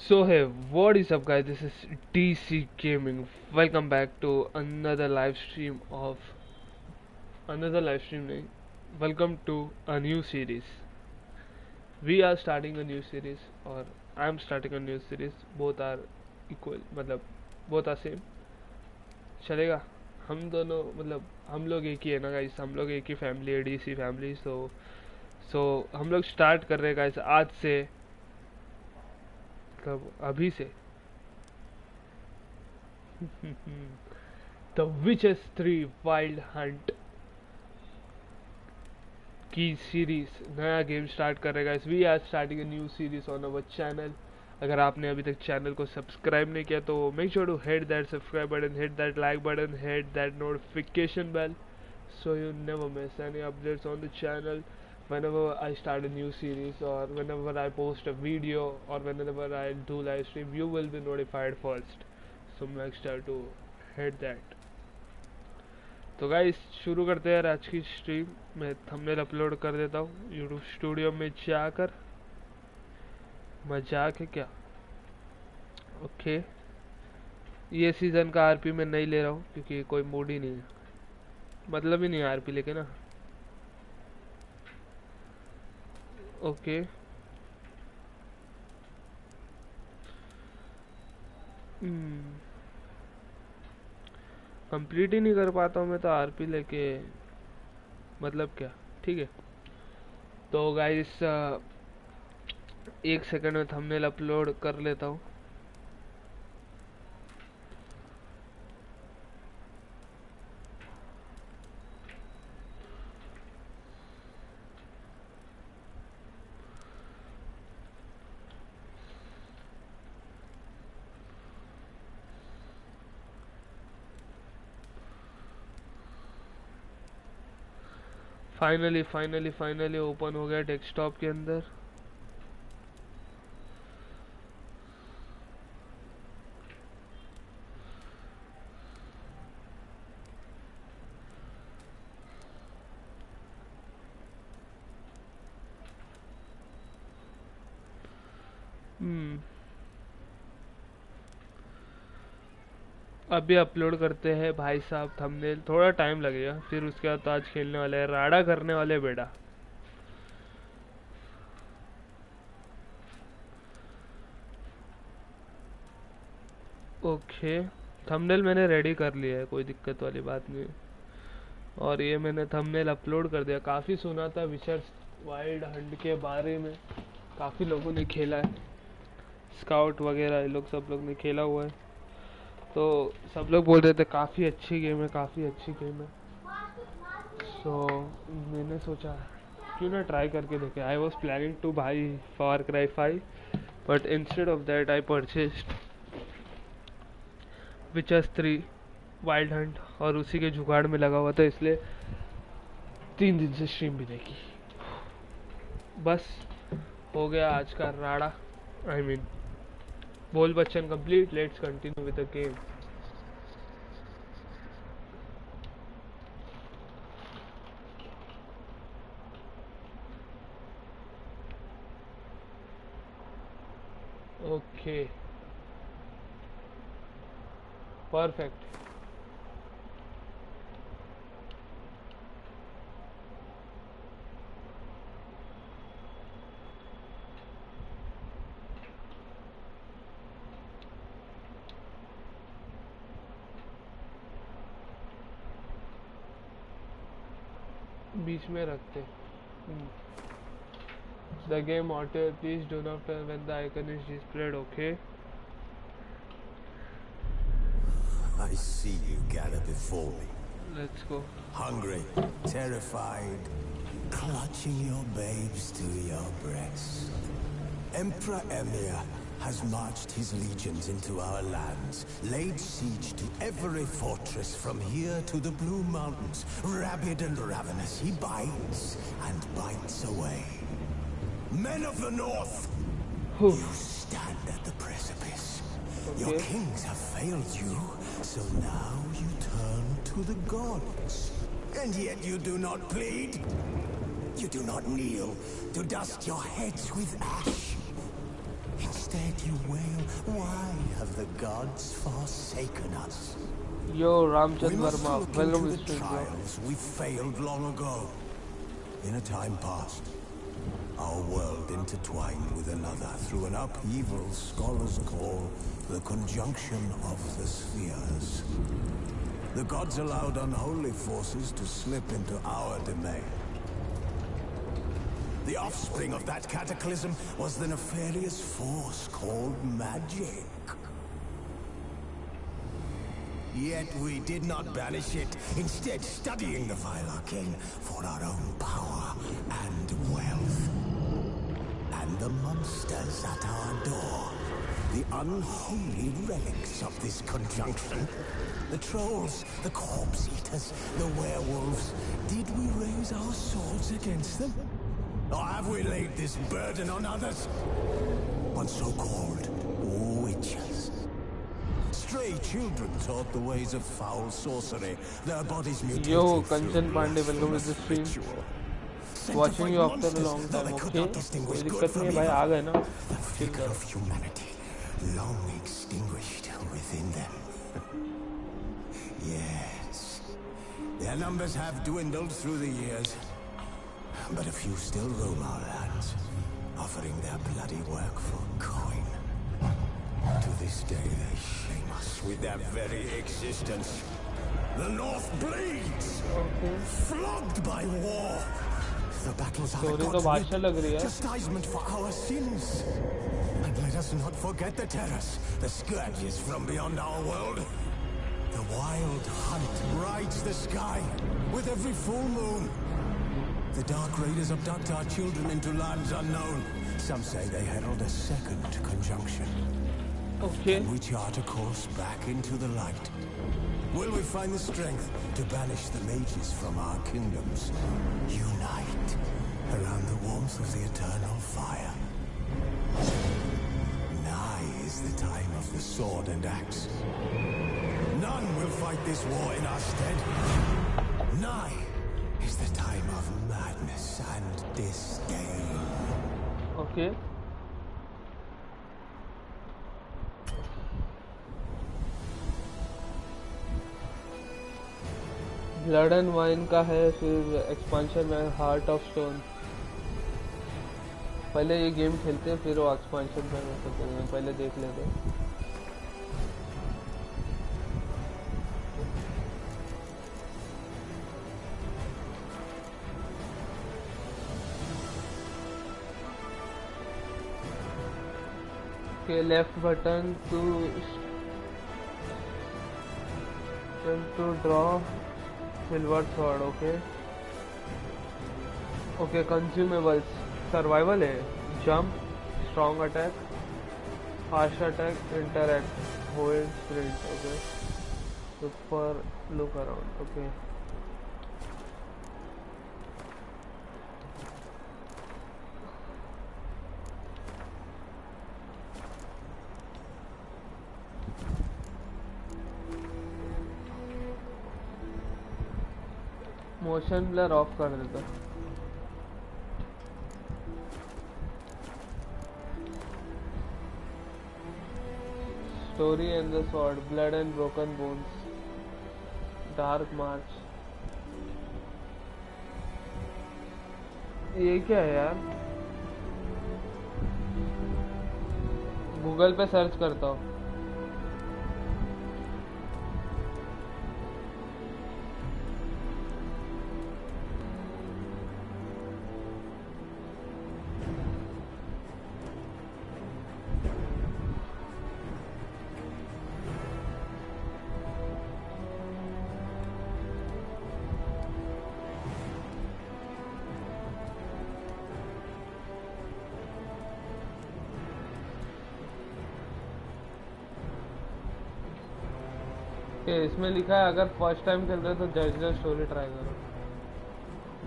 So hey, what is up guys, this is DC Gaming. Welcome back to another live stream of nahi. Welcome to a new series. We are starting a new series or I am starting a new series. Both are equal, मतलब both are same. चलेगा? हम दोनों मतलब हम लोग एक ही है ना गाइस, हम लोग एक ही फैमिली है, डीसी फैमिली. सो हम लोग स्टार्ट कर रहे हैं गाइस आज से, मतलब अभी से. The Witches 3 Wild Hunt की सीरीज नया गेम स्टार्ट करेगा. इस we are starting a new series on our channel. अगर आपने अभी तक चैनल को सब्सक्राइब नहीं किया तो make sure to hit that subscribe button, hit that like button, hit that notification bell so you never miss any updates on the channel whenever I start a new series or whenever I post a video or whenever I do live stream. You will be notified first, so make sure to hit that. तो guys शुरू करते हैं आज की stream. मैं thumbnail upload कर देता हूँ यूट्यूब स्टूडियो में जाकर. मजाक है क्या? ओके, ये सीज़न का आरपी मैं नहीं ले रहा हूँ क्योंकि कोई मूड ही नहीं है, मतलब ही नहीं है आरपी लेके ना. ओके, कंप्लीट ही नहीं कर पाता हूँ मैं तो आरपी लेके, मतलब क्या. ठीक है, तो गाइस एक सेकंड में थंबनेल अपलोड कर लेता हूँ. फाइनली ओपन हो गया डेस्कटॉप के अंदर. अभी अपलोड करते हैं भाई साहब थंबनेल. थोड़ा टाइम लगेगा, फिर उसके बाद तो आज खेलने वाले हैं, राडा करने वाले बेटा. ओके, थंबनेल मैंने रेडी कर लिया है, कोई दिक्कत वाली बात नहीं. और ये मैंने थंबनेल अपलोड कर दिया. काफ़ी सुना था विचर्स वाइल्ड हंट के बारे में, काफ़ी लोगों ने खेला है, स्काउट वगैरह ये लोग सब लोग ने खेला हुआ है. तो सब लोग बोल रहे थे काफ़ी अच्छी गेम है, काफ़ी अच्छी गेम है. सो मैंने सोचा क्यों ना ट्राई करके देखे. I was planning to buy Far Cry 5 but instead of that I purchased Witchers 3 Wild Hunt. और उसी के जुगाड़ में लगा हुआ था, इसलिए 3 दिन से स्ट्रीम भी देखी. बस हो गया आज का राड़ा. I mean Bol Bachchan complete. Let's continue with the game. Okay, perfect. बीच में रखते. The game auto, please do not turn when the icon is displayed. Okay. I see you gather before me. Let's go. Hungry, terrified, clutching your babes to your breasts. Emperor Emir has marched his legions into our lands, laid siege to every fortress from here to the Blue Mountains. Rabid and ravenous, he bites and bites away. Men of the North, you stand at the precipice. Okay. Your kings have failed you, so now you turn to the gods. And yet you do not plead. You do not kneel to dust your heads with ash. Instead, Instead you wail, why have the gods forsaken us? Yo, We Ramchand must Verma, look welcome into to the stream, bro. trials we failed long ago. In a time past, our world intertwined with another through an upheaval scholars call the conjunction of the spheres. The gods allowed unholy forces to slip into our domain. The offspring of that cataclysm was the nefarious force called magic. Yet we did not banish it, instead studying the vile arcane for our own power and wealth. And the monsters at our door, the unholy relics of this conjunction. The trolls, the corpse eaters, the werewolves. Did we raise our swords against them? Or have we laid this burden on others? On so-called witches. Stray children taught the ways of foul sorcery. Their bodies mutated. Yo, through Kanchan Pandey, welcome to the stream. ritual. Watching you after a long time, okay? कोई दिक्कत नहीं है भाई, आ गए ना. The flicker of humanity, long extinguished within them. Yes, their numbers have dwindled through the years, but a few still roam our lands, offering their bloody work for coin. To this day, they shame us with their very existence. The North bleeds, flogged by war. The battles are the gods' chastisement for our sins. And let us not forget the terrors, the scourges from beyond our world. The wild hunt rides the sky with every full moon. The Dark Raiders abduct our children into lands unknown. Some say they herald a second conjunction. Okay. And we chart a course back into the light. Will we find the strength to banish the mages from our kingdoms? Unite around the warmth of the eternal fire. Nigh is the time of the sword and axe. None will fight this war in our stead. Nigh is the time of madness and disdain. Okay. Blood and wine का है, फिर expansion में heart of stone. पहले ये game खेलते हैं फिर वो एक्सपांशन में करेंगे, पहले देख लेते हैं. Okay, left button to draw silver sword. Okay, consumables. Survival है, jump, strong attack, fast attack, interact, hold, sprint. Okay, super, look around. Okay. Motion blur off कर देता. Story and the sword, blood and broken bones, dark march. ये क्या है यार? Google पे search करता हूँ. इसमें लिखा है अगर फर्स्ट टाइम खेल रहे हो तो जज स्टोरी ट्राई करो.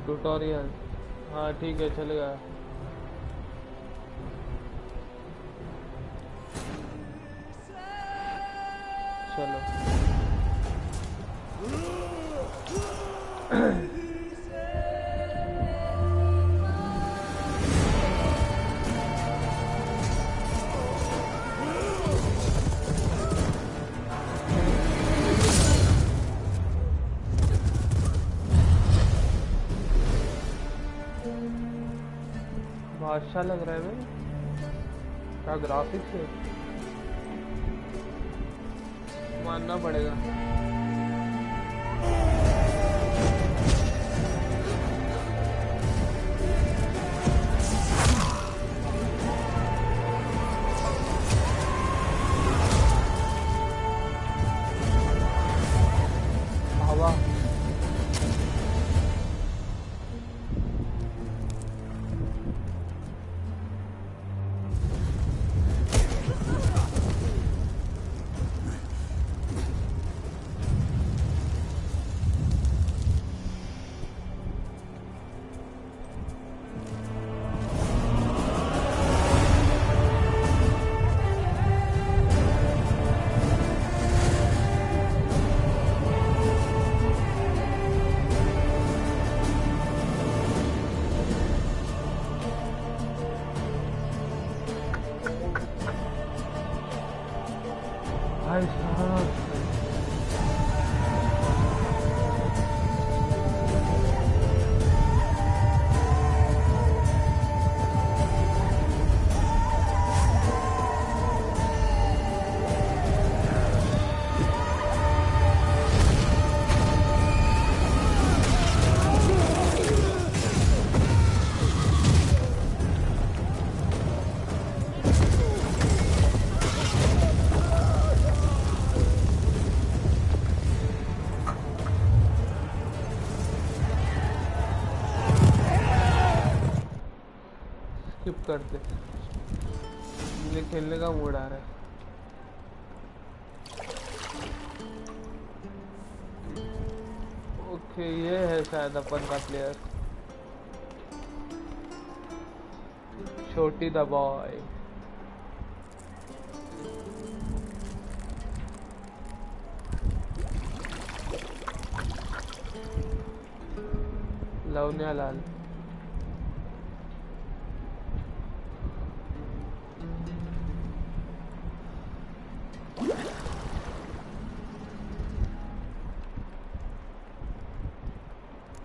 ट्यूटोरियल, हाँ ठीक है चलेगा. चलो अच्छा लग रहा है भाई, क्या ग्राफिक्स है, मानना पड़ेगा। भाई साहब स्किप करते, मुझे खेलने का मूड आ रहा है। ओके ये है शायद अपन का प्लेयर, छोटी the boy. Lavanya Lal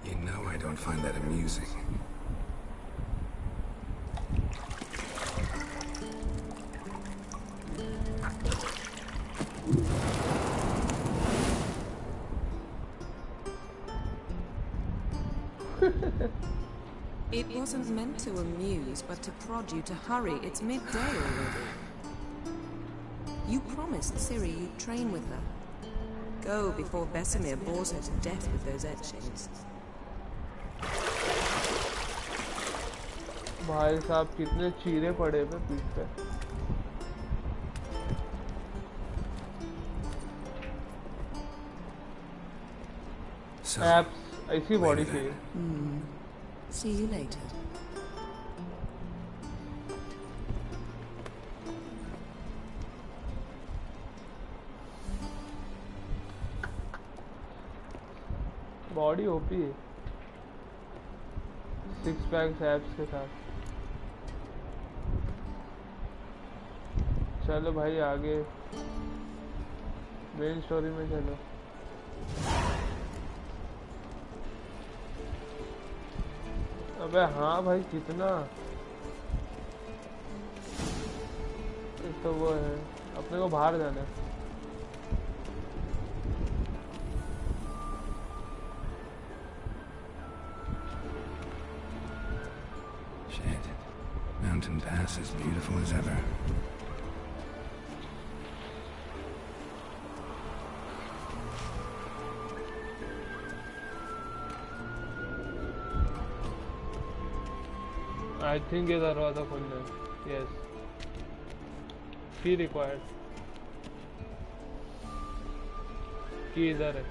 You know I don't find that amusing. It wasn't meant to amuse, but to prod you to hurry. It's midday already. You promised Ciri you'd train with her. Go before Vesemir bores her to death with those etchings. भाई साहब कितने चीरे पड़े पे पीठ पे। Apps ऐसी body चाहिए। See you later. Body OP है, 6 पैक्स एप्स के साथ। चलो भाई आगे मेन स्टोरी में चलो। अबे हाँ भाई कितना, तो वो है अपने को बाहर जाना है। Shit. Mountain Pass as beautiful as ever. I think ये दरवाजा खोलना है। Yes. Key required. Key इधर है।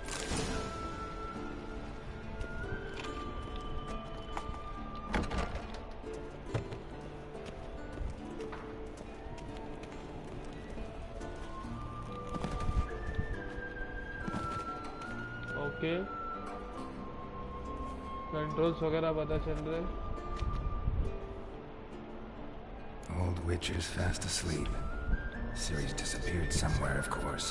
ओके कंट्रोल्स वगैरह पता चल रहे हैं। Old Witcher's fast asleep. Ciri's disappeared somewhere, of course.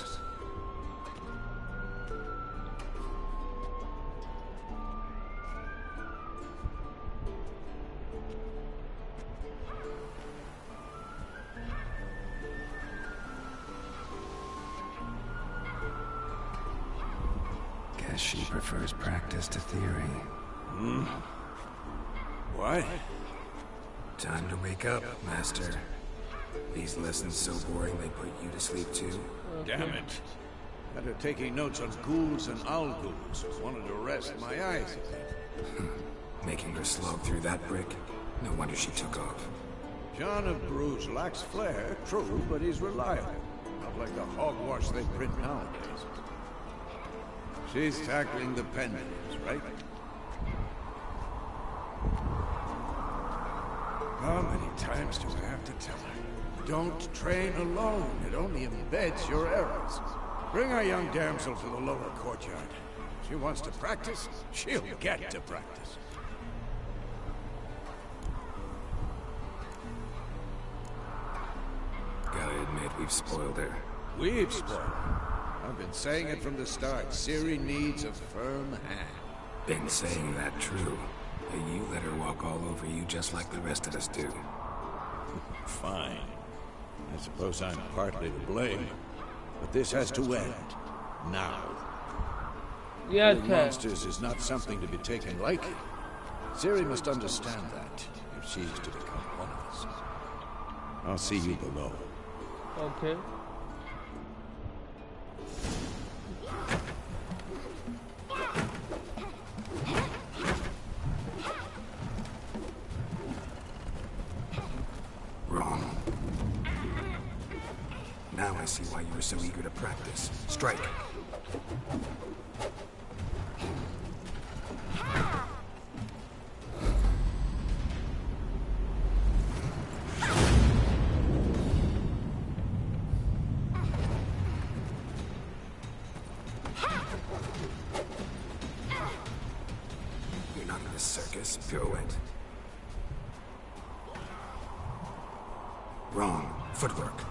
She prefers practice to theory. What? Time to wake up, Master. These lessons so boring they put you to sleep too. Damn it. Had her taking notes on ghouls and owl ghouls. Wanted to rest my eyes a bit. Making her slog through that brick? No wonder she took off. John of Bruges lacks flair, true, but he's reliable. Not like the hogwash they print nowadays. She's tackling the pendulums, right? How many times do I have to tell her? Don't train alone. It only embeds your errors. Bring our young damsel to the lower courtyard. She wants to practice, she'll get to practice. Gotta admit, we've spoiled her. We've spoiled her. I've been saying it from the start. Ciri needs a firm hand. Been saying that true. But you let her walk all over you just like the rest of us do. Fine. I suppose I'm partly to blame. But this has to end. Now. Yeah, Killing monsters is not something to be taken lightly. Ciri must understand that, if she's to become one of us. I'll see you below. Okay. Wrong. Now I see why you were so eager to practice. Strike. You're not in the circus, pirouette. Wrong. Footwork.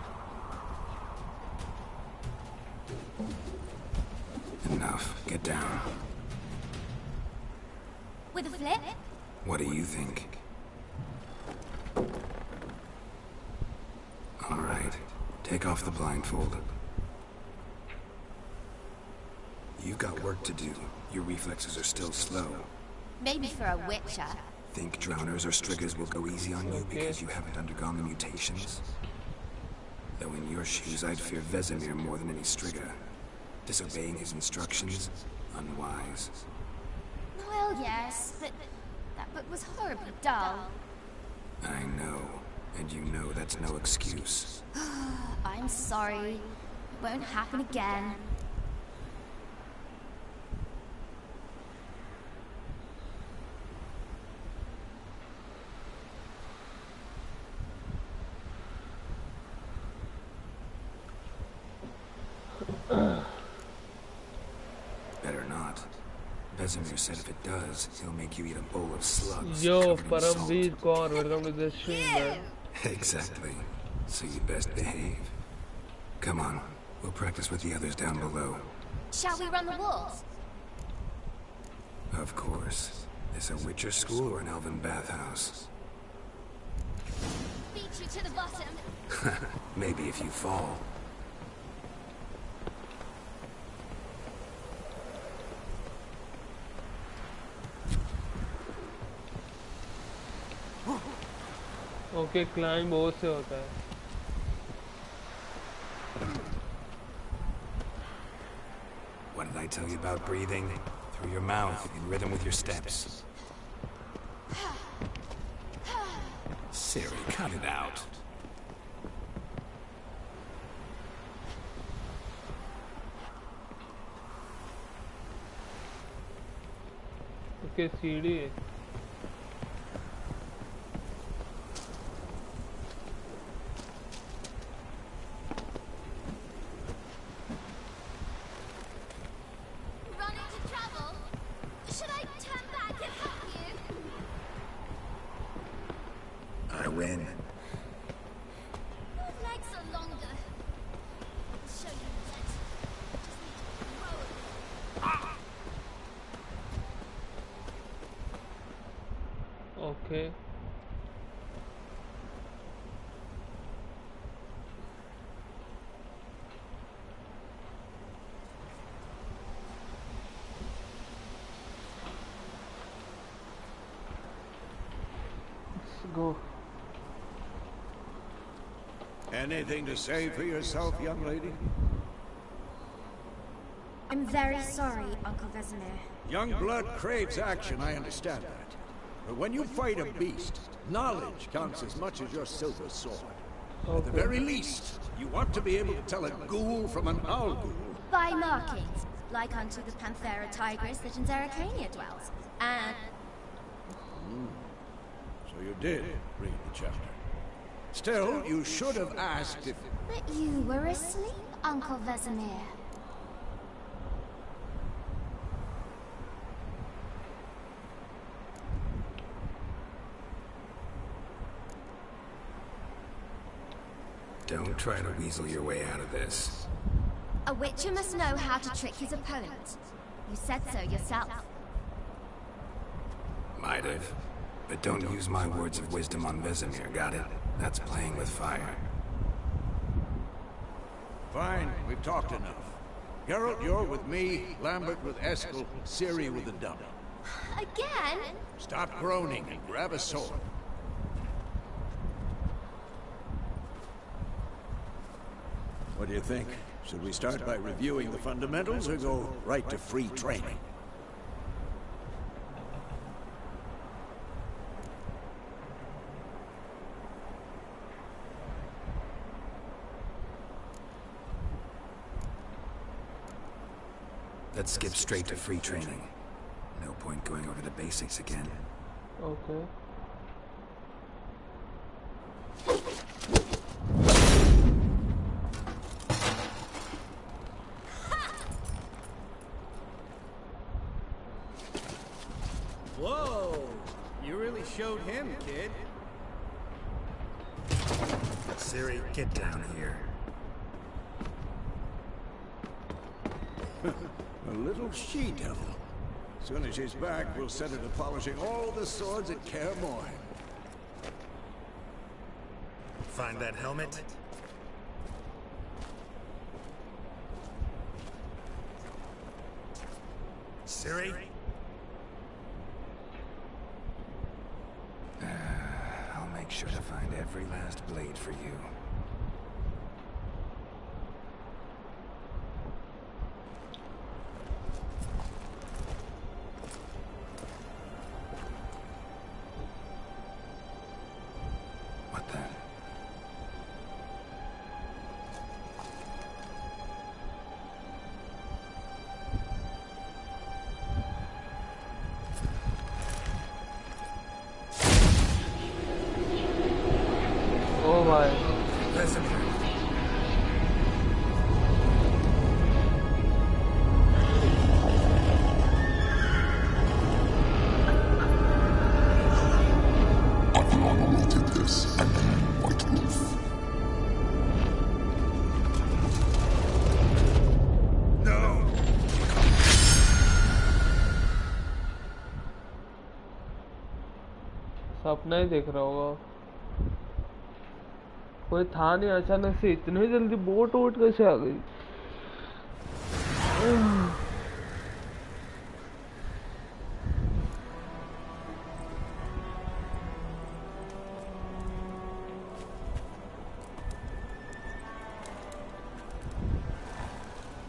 Enough. Get down. With a flip? What do you think? All right. Take off the blindfold. You've got work to do. Your reflexes are still slow. Maybe for a witcher. Think drowners or striggers will go easy on you because you haven't undergone the mutations? Though in your shoes, I'd fear Vesemir more than any strigger. Disobeying his instructions? Unwise. Well, yes, but that book was horribly dull. I know. And you know that's no excuse. I'm sorry. It won't happen again. Better not. Vesemir said if it does, he'll make you eat a bowl of slugs. Yo, covered in salt. Paramveer Kaur, welcome to the stream, man. Exactly. So you'd best behave. Come on, we'll practice with the others down below. Shall we run the walls? Of course. Is a Witcher school or an elven bathhouse? Beat you to the bottom. Maybe if you fall. Okay climb ओ से होता है What did I tell you about breathing? Through your mouth, in rhythm with your steps. Ciri, cut it out. Okay सीढ़ी है Run into trouble? Should I turn back and help you? I win. Your legs are longer. I'll show you that. Just need to roll. Okay Go. Anything to say for yourself, young lady? I'm very sorry, Uncle Vesemir. Young blood craves action, I understand that. But when you fight a beast, knowledge counts as much as your silver sword. At the very least, you want to be able to tell a ghoul from an owl ghoul. By markings, like unto the Panthera tigris that in Zeracania dwells. And... So you did read the chapter. Still, you should have asked if... But you were asleep, Uncle Vesemir. Don't try to weasel your way out of this. A witcher must know how to trick his opponent. You said so yourself. Might have. But don't use my words of wisdom on Vesemir, got it? That's playing with fire. Fine, we've talked enough. Geralt, you're with me, Lambert with Eskel, Ciri with the dummy. Again? Stop groaning and grab a sword. What do you think? Should we start by reviewing the fundamentals or go right to free training? Let's skip straight to free training. No point going over the basics again. Okay. Whoa! You really showed him, kid. Ciri, get down here. A little she-devil. As soon as she's back, we'll set her to polishing all the swords at Kaer Morhen. Find that helmet? Ciri? I'll make sure to find every last blade for you. What the? Oh my. Vesemir. Avalon awaited this at the White Roof. No! सपना ही देख रहा होगा कोई था नहीं अचानक से इतनी जल्दी बोट वोट कैसे आ गई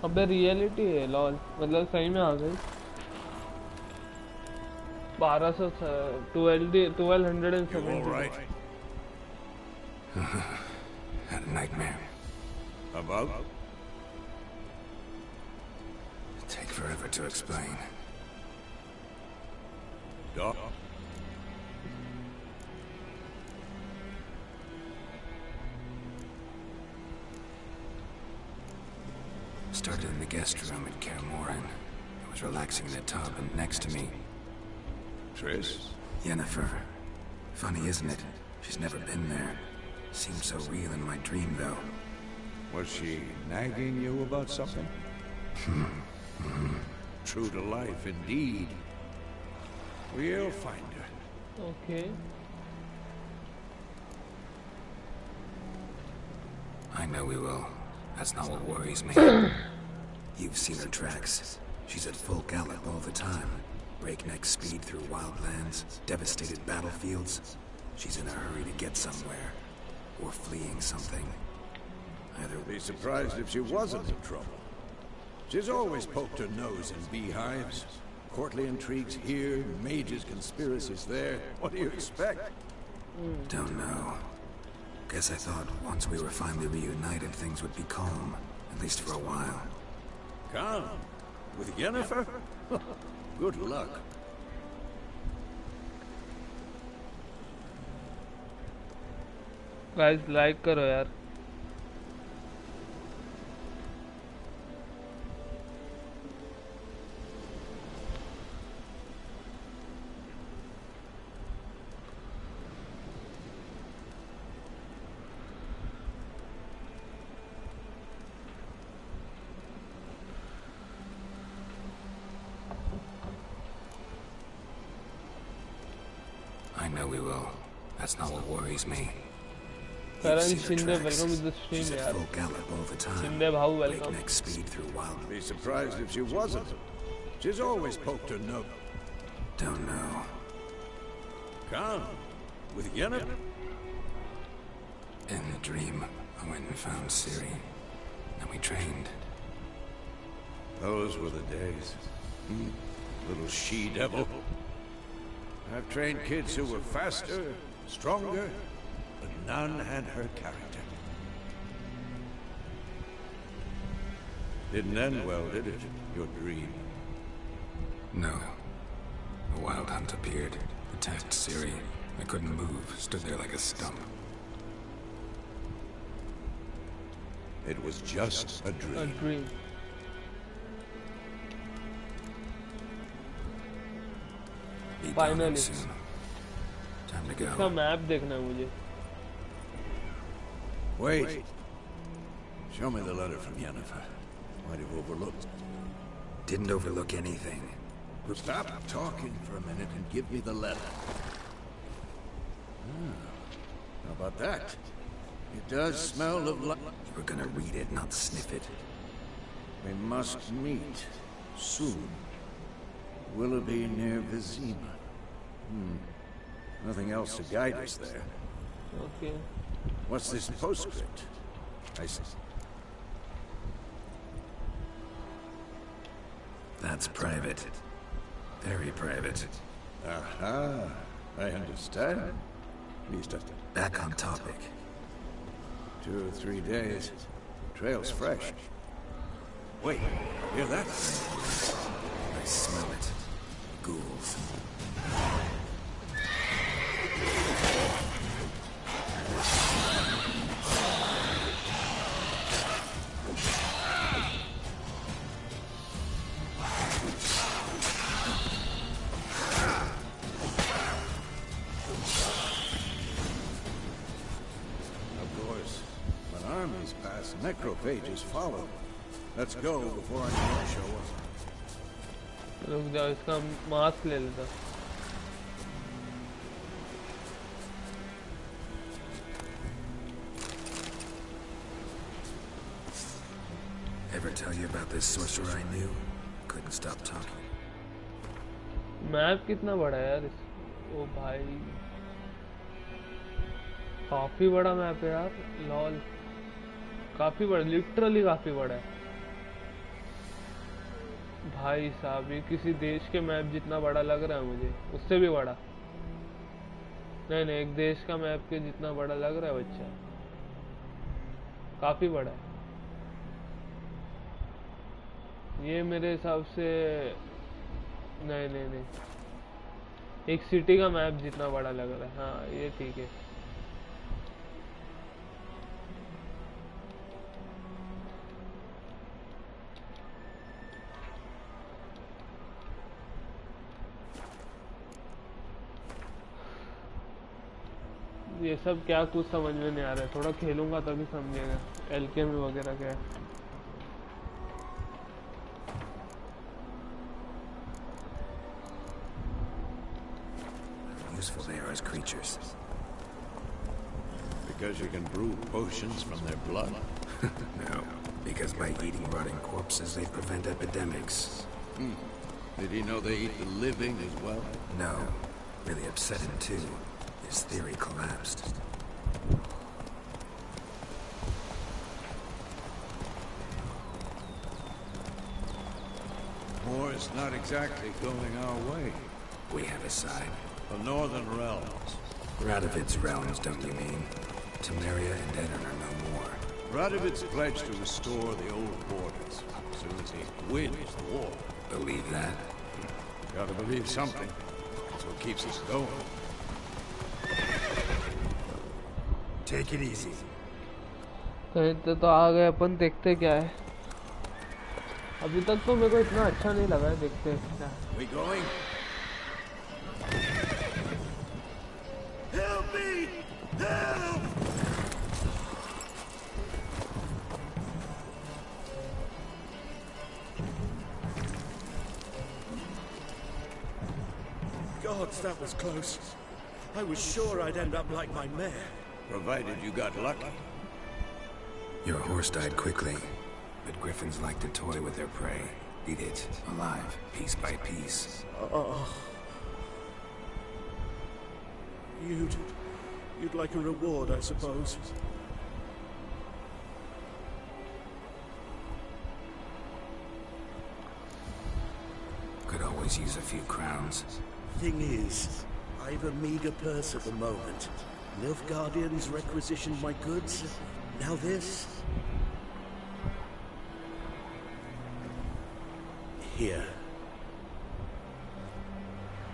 अबे रियलिटी है लॉल मतलब सही में आ गई 1270 Had a nightmare. About? It'd take forever to explain. Doc? Started in the guest room at Kaer Morhen. I was relaxing in a tub, and next to me... Triss? Yennefer. Funny, isn't it? She's never been there. Seemed so real in my dream, though. Was she nagging you about something? True to life, indeed. We'll find her. Okay. I know we will. That's not what worries me. You've seen her tracks. She's at full gallop all the time. Breakneck speed through wildlands, devastated battlefields. She's in a hurry to get somewhere, or fleeing something. Either Be surprised if she wasn't in trouble. She's always poked her nose in beehives. Courtly intrigues here, mages' conspiracies there. What do you expect? Don't know. Guess I thought once we were finally reunited, things would be calm, at least for a while. Calm? With Yennefer? Good luck. Guys, like करो यार. I know we will. That's not what worries me. Karan Shinde, welcome to the stream, She's at yaar. full gallop all the time. Shinde bhau, welcome. Breakneck speed through wild. Be surprised if she wasn't. She's always poked her nose. Don't know. Calm? With Yennefer? In the dream, I went and found Ciri. And we trained. Those were the days. Little she-devil. I've trained kids who were faster, stronger, but none had her character. Didn't end well, did it? Your dream? No. A wild hunt appeared, attacked Ciri. I couldn't move, stood there like a stump. It was just a dream. A dream. Be Finally. done soon. Time to go. इसका map देखना है मुझे. Wait. Show me the letter from Yennefer. Might have overlooked. Didn't overlook anything. Stop talking for a minute and give me the letter. How about that? It does smell of life. You were gonna read it, not sniff it. We must meet soon. Willoughby near Vizima. Nothing else to guide us there. Okay. What's this postscript? I see. That's private. Very private. Aha, I understand. At least Back on topic. 2 or 3 days. Trail's fresh. Wait, hear that? I smell it. Ghouls. Necrophages follow. Let's go before I can show up. रुक जाओ, इसका mask ले लेता. Ever tell you about this sorcerer I knew? Couldn't stop talking. Map कितना बड़ा है यार इस. ओ भाई, काफी बड़ा मैप है यार. लॉल, काफी बड़ा, लिटरली काफी बड़ा है भाई साहब. ये किसी देश के मैप जितना बड़ा लग रहा है मुझे, उससे भी बड़ा. नहीं, एक देश का मैप के जितना बड़ा लग रहा है बच्चा. काफी बड़ा है ये मेरे हिसाब से. नहीं, एक सिटी का मैप जितना बड़ा लग रहा है. हाँ, ये ठीक है. ये सब क्या कुछ समझ में नहीं आ रहा है. थोड़ा खेलूंगा तभी समझेगा एलके में वगैरह क्या है. Useful they are as creatures. Because you can brew potions from their blood? No, because by eating rotting corpses they prevent epidemics. Did he know they eat the living as well? No, really upset him too. His theory collapsed. War's not exactly going our way. We have a side. The Northern Realms. Radovid's realms, don't you mean? Temeria and Edirn are no more. Radovid's pledged to restore the old borders as soon as he wins the war. Believe that? Gotta believe something. That's what keeps us going. Take it easy. कहीं तो आ गए अपन देखते क्या है अभी तक तो मेरे को इतना अच्छा नहीं लगा है देखते क्या We going? Help me! Help! Gods, that was close. I was sure I'd end up like my mare. Provided you got lucky. Your horse died quickly, but griffins like to toy with their prey. Eat it, alive, piece by piece. Oh. You'd like a reward, I suppose. Could always use a few crowns. Thing is, I've a meager purse at the moment. Nilfgaardians requisitioned my goods. Now this. Here.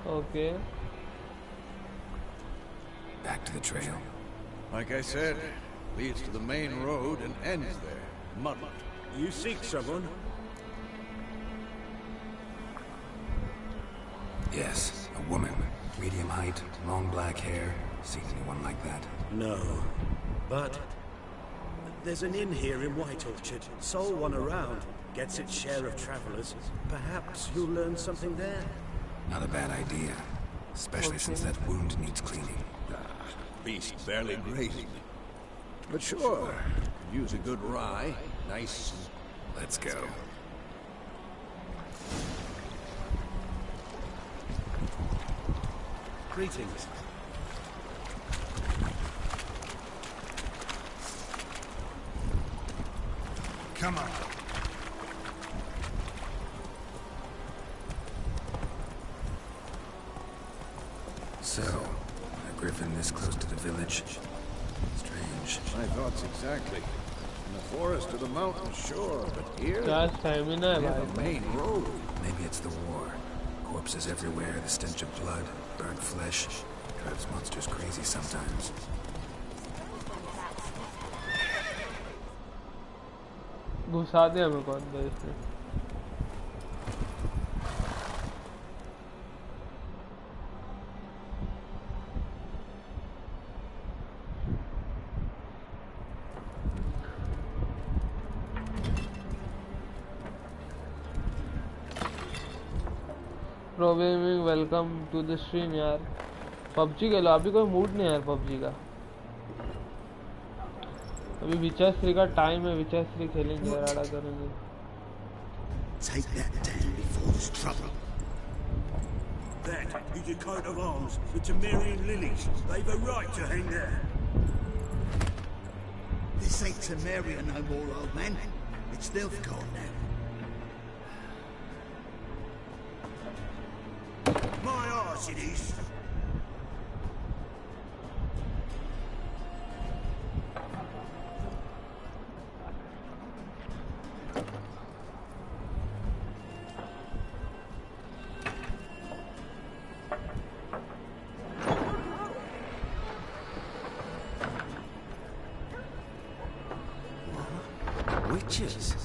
Okay. Back to the trail. Like I said, leads to the main road and ends there, muddled. You seek someone? Yes, a woman. Medium height, long black hair. Seen anyone like that? No. But there's an inn here in White Orchard. Sole one around. Gets its share of travelers. Perhaps you'll learn something there. Not a bad idea. Especially since that wound needs cleaning. Beast barely grazing. But sure, could use a good rye. Nice. Let's go. Greetings. Come on. So, a griffin this close to the village? Strange. My thoughts exactly. In the forest or the mountains, sure, but here? क्या stamina है भाई? The main road. Maybe it's the war. Corpses everywhere, the stench of blood, burnt flesh. Drives monsters crazy sometimes. घुसा दे हमें कौन दे इसने programming welcome to the stream यार PUBG खेलो अभी कोई मूड नहीं है यार पबजी का अभी विचर 3 का टाइम है विचर 3 खेलेंगे यार करेंगे Take that down before there's trouble. That is your coat of arms, the Temerian lilies. They've a right to hang there. This ain't Temeria no more, old man. It's Nilfgaard now. My arse it is. Witches?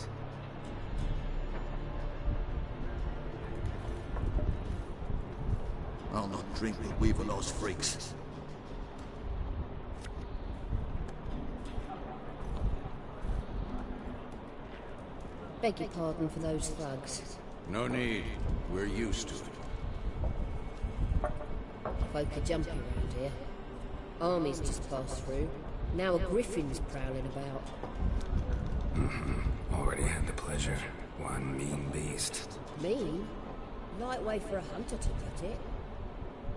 I'll not drink with Weaverlaw's freaks. Beg your pardon for those thugs. No need. We're used to it. Folk are jumpy around here. Armies just passed through. Now a griffin's prowling about. Already had the pleasure. One mean beast. Mean? Light way for a hunter to put it.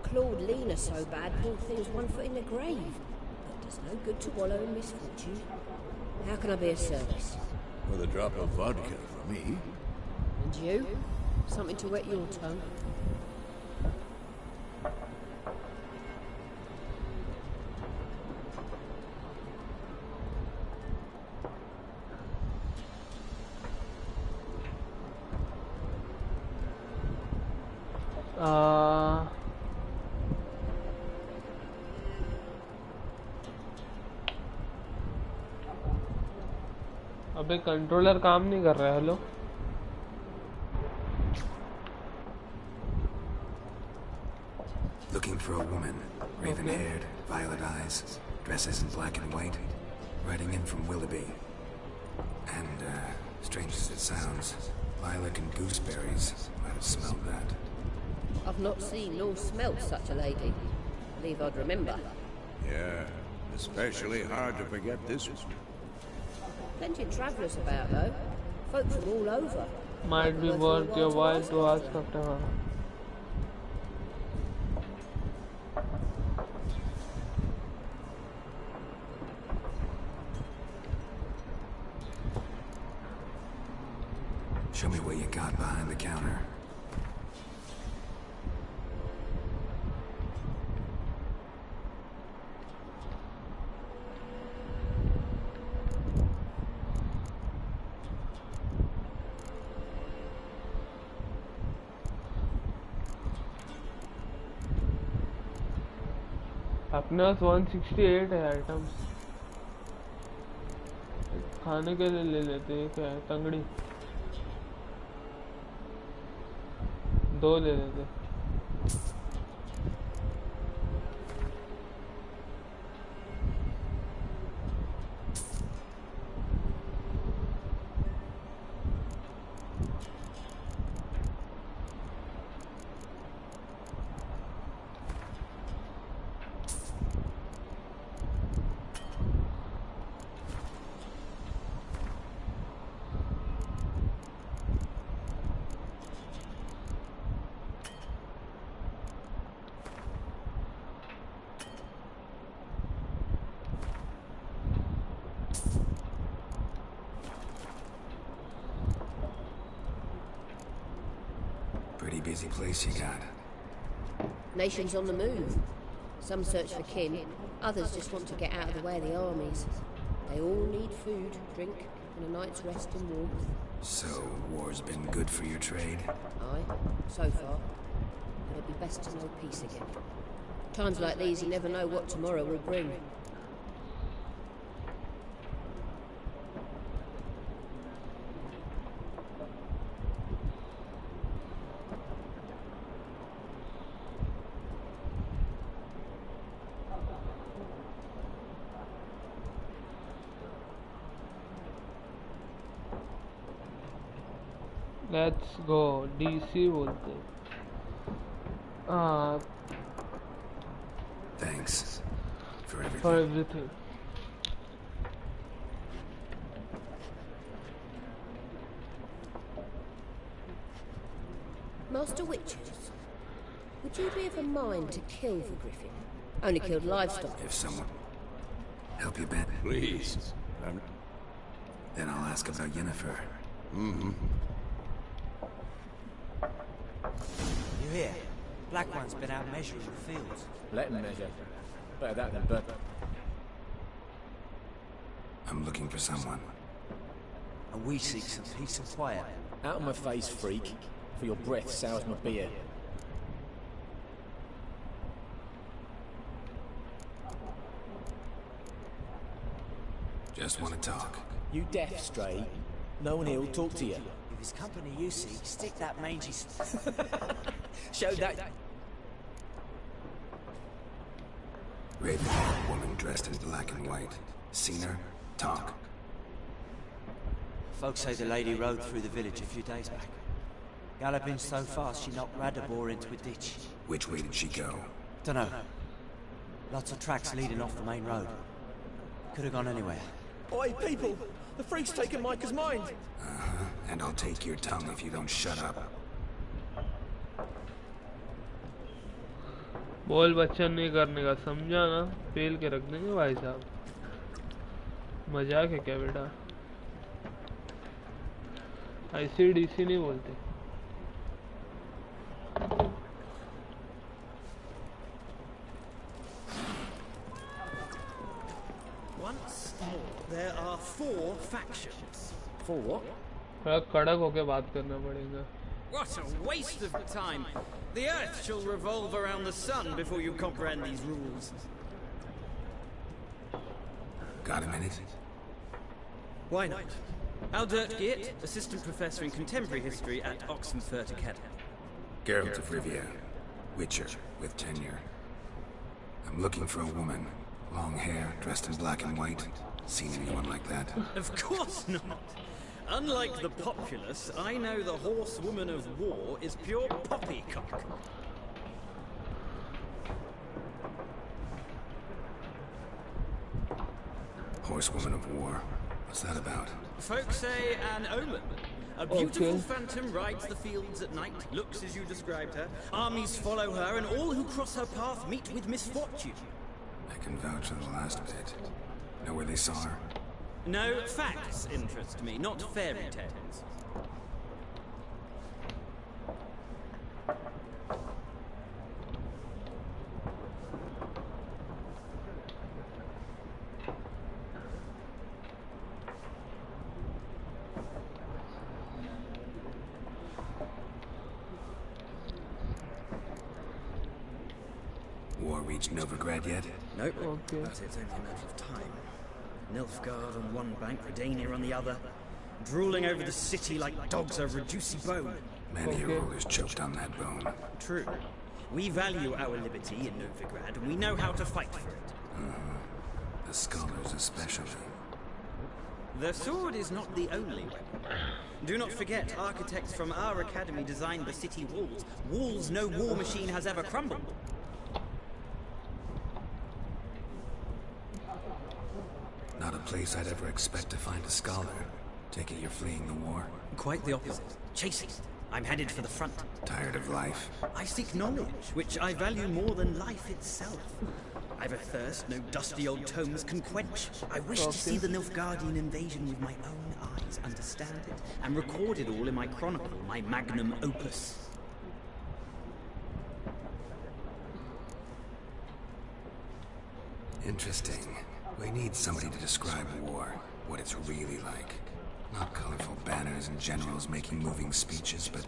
clawed Lena so bad, poor thing's 1 foot in the grave. But does no good to wallow in misfortune. How can I be of service? With a drop of vodka for me. And you? Something to wet your tongue? अबे controller काम नहीं कर रहा है। Hello Looking for a woman, raven-haired, violet eyes, dresses in black and white, writing in from Willoughby. And, strange as it sounds, lilac and gooseberries might have smelled that. I've not seen nor smelt such a lady. Believe I'd remember. Yeah, especially hard to forget this one. Plenty of travellers about, though. Folk from all over. Might be worth your while to ask after her. Show me what you got behind the counter. अपने पास 168 है items. खाने के लिए ले लेते हैं। क्या है? तंगड़ी 2 ले लेते। Pretty busy place you got. Nations on the move. Some search for kin, others just want to get out of the way of the armies. They all need food, drink, and a night's rest and warmth. So, war's been good for your trade? Aye, so far. But it'd be best to know peace again. Times like these, you never know what tomorrow will bring. Let's go DC बोलते। Thanks for everything. For everything. Master Witchers, would you be of a mind to kill the Griffin? Only killed livestock. If someone help you, Ben. Please. Then I'll ask about Yennefer. You hear? Black One's been out measuring the fields. Let him measure. Better that than burn. I'm looking for someone. And we seek some peace and quiet. Out of my face, freak. For your breath sours my beer. Just want to talk. You deaf, Stray? No one here will talk to you. If it's company you seek, stick that mangy... Show that... Raven-haired woman dressed in black and white. Seen her? Talk. Folks say the lady rode through the village a few days back. Galloping so fast she knocked Radabor into a ditch. Which way did she go? Dunno. Lots of tracks leading off the main road. Could have gone anywhere. Oi, people! The freak's taken Micah's mind! And I'll take your tongue if you don't shut up. Ball Bachchan नहीं करने का, समझा ना? पेल के रख देंगे भाई साहब। मजाक है क्या बेटा? ICDC नहीं बोलते। Once more, there are 4 factions. 4 what? थोड़ा कड़क होके बात करना पड़ेगा। What a waste of time! The Earth shall revolve around the sun before you comprehend these rules. Got a minute? Why not? Aldert Geert, Assistant Professor in Contemporary History at Oxenfurt Academy. Geralt of Rivia, Witcher with tenure. I'm looking for a woman. Long hair, dressed in black and white. Seen anyone like that? Of course not! Unlike the populace, I know the horsewoman of war is pure poppycock. Horsewoman of war? What's that about? Folk say an omen. A beautiful phantom rides the fields at night, looks as you described her. Armies follow her, and all who cross her path meet with misfortune. I can vouch for the last bit. Know where they saw her? No, facts interest me, not fairy tales. War reached Novigrad yet? Nope, but it's only a matter of time. Nilfgaard on one bank, Redania on the other, drooling over the city like dogs over a juicy bone. Many a ruler's choked on that bone. True. We value our liberty in Novigrad, and we know how to fight for it. The scholars especially. The sword is not the only weapon. Do not forget, architects from our academy designed the city walls. Walls no war machine has ever crumbled. Not a place I'd ever expect to find a scholar. Take it you're fleeing the war? Quite the opposite. Chasing. I'm headed for the front. Tired of life? I seek knowledge, which I value more than life itself. I've a thirst no dusty old tomes can quench. I wish to see the Nilfgaardian invasion with my own eyes, understand it, and record it all in my chronicle, my magnum opus. Interesting. We need somebody to describe war, what it's really like. Not colorful banners and generals making moving speeches, but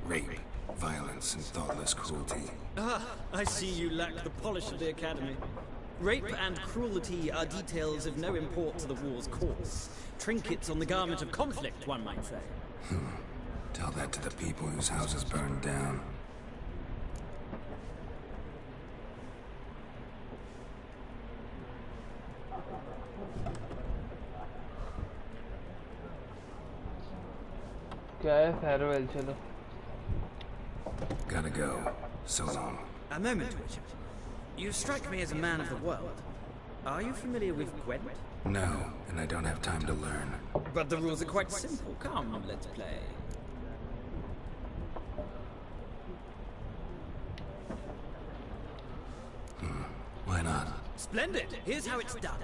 rape, violence, and thoughtless cruelty. Ah, I see you lack the polish of the Academy. Rape and cruelty are details of no import to the war's course. Trinkets on the garment of conflict, one might say. Tell that to the people whose houses burned down. क्या है farewell चलो. Gotta go. So long. A moment, Witcher. You strike me as a man of the world. Are you familiar with Gwent? No, and I don't have time to learn. But the rules are quite simple. Come, let's play. Why not? Splendid! Here's how it's done.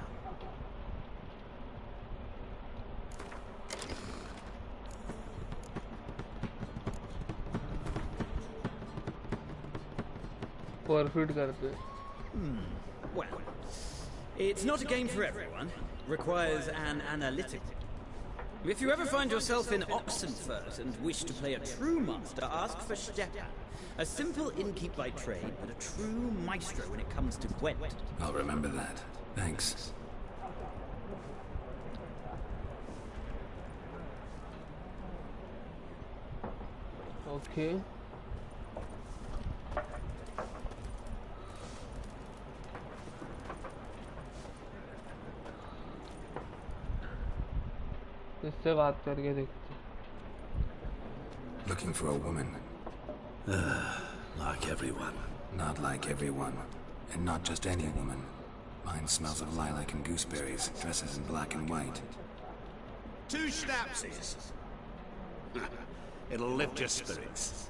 Forfeit करते. Well, it's not a game for everyone. Requires an analytical. If you ever find yourself in Oxenfurt and wish to play a true master, ask for Stepan. A simple innkeep by trade, but a true maestro when it comes to Gwent. I'll remember that. Thanks. Okay. इससे बात करके देखते. Looking for a woman. Like everyone. Not like everyone. And not just any woman. Mine smells of lilac and gooseberries, dresses in black and white. 2 schnapsies. It'll lift your spirits.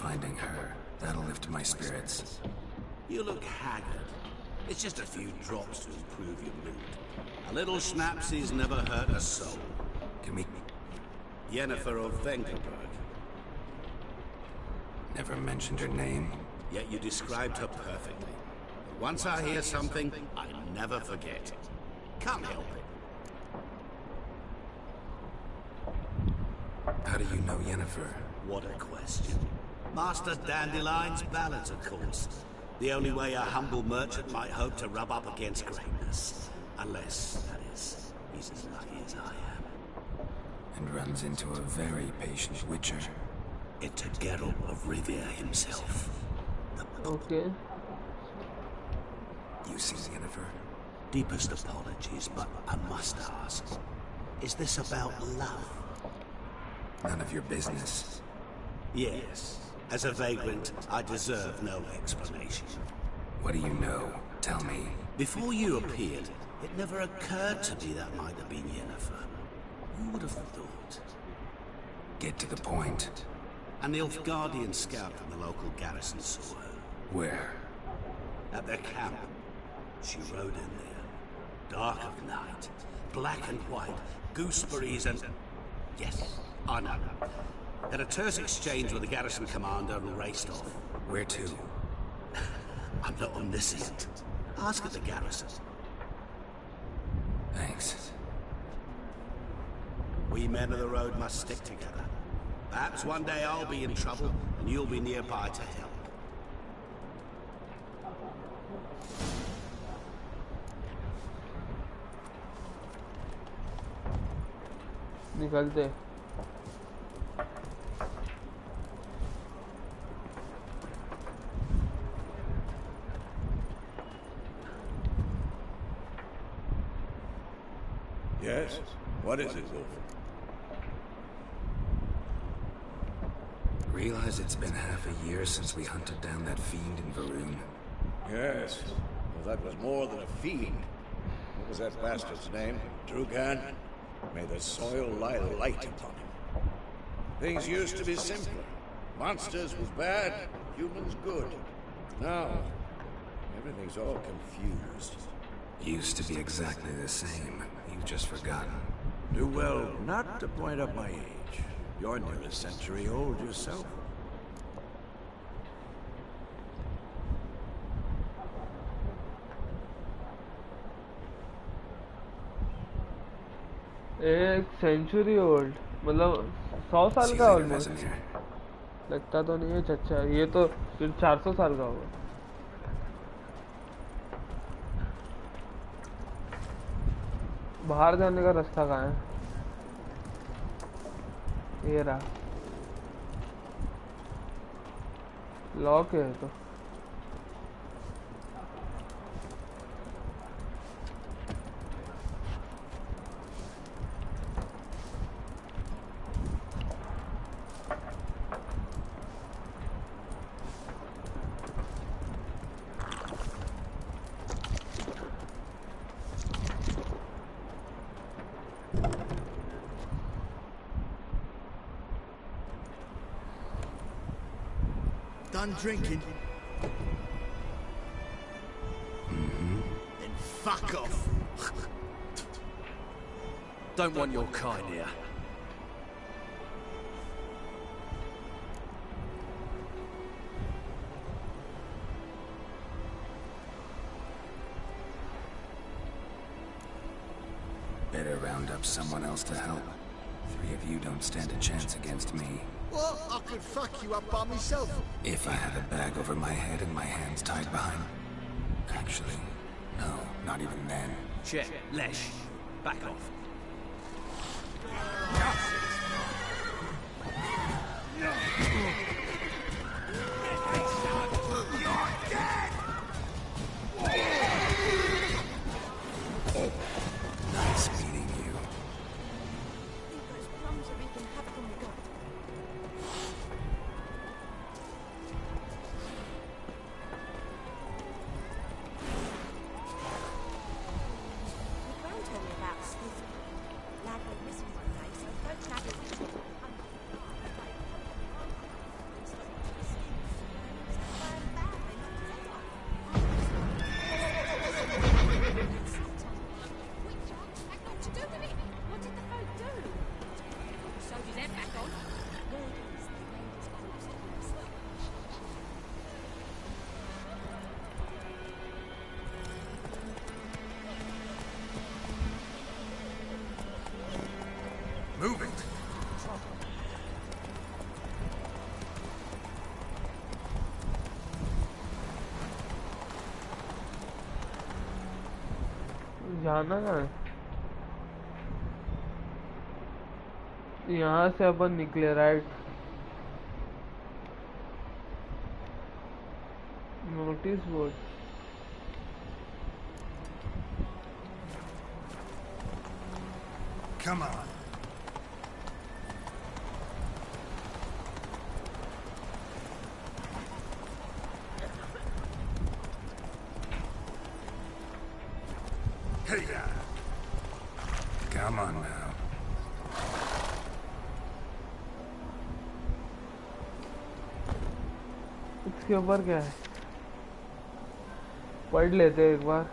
finding her. That'll lift my spirits. You look haggard. It's just a few drops to improve your mood. A little schnapsy's never hurt a soul. Can we... Yennefer of Vengerberg. Never mentioned her name. Yet you described her perfectly. Once I hear something, I never forget. Can't help it. How do you know Yennefer? What a question. Master Dandelion's ballads, of course. The only way a humble merchant might hope to rub up against greatness. Unless, that is, he's as lucky as I am. And runs into a very patient witcher. It's a Geralt of Rivia himself. Okay. You see Yennefer? Deepest apologies, but I must ask. Is this about love? None of your business. Yes. As a vagrant, I deserve no explanation. What do you know? Tell me. Before you appeared, it never occurred to me that might have been Yennefer. Who would have thought? Get to the point. An Nilfgaardian scout from the local garrison saw her. Where? At their camp. She rode in there. Dark of night. Black and white. Gooseberries and... Yes, I know. Had a terse exchange with the garrison commander and raced off. Where to? I'm not omniscient. Ask at the garrison. Thanks. We men of the road must stick together. Perhaps one day I'll be in trouble and you'll be nearby to help. निकलते Yes? What is it, Wolf? Realize it's been half a year since we hunted down that fiend in Varun. Yes. Well, that was more than a fiend. What was that bastard's name? Drugan? May the soil lie light upon him. Things used to be simpler. Monsters were bad, humans good. Now, everything's all confused. Used to be exactly the same. You've just forgotten. Do well not to point up my age. You're nearly a century old yourself. एक century old मतलब 100 साल का almost लगता तो नहीं है चच्चा ये तो फिर 400 साल का होगा बाहर जाने का रास्ता कहाँ है ये रहा लॉक है तो Done drinking? Then fuck off. Don't want your kind here. Better round up someone else to help. 3 of you don't stand a chance against me. What? I could fuck you up by myself. If I had a bag over my head and my hands tied behind... Actually, no, not even then. Check. Lesh. Back off. Nice meeting you. जाना है यहाँ से अपन निकले right notice board Come on. Hey, come on now. इसके ऊपर क्या है पढ़ लेते एक बार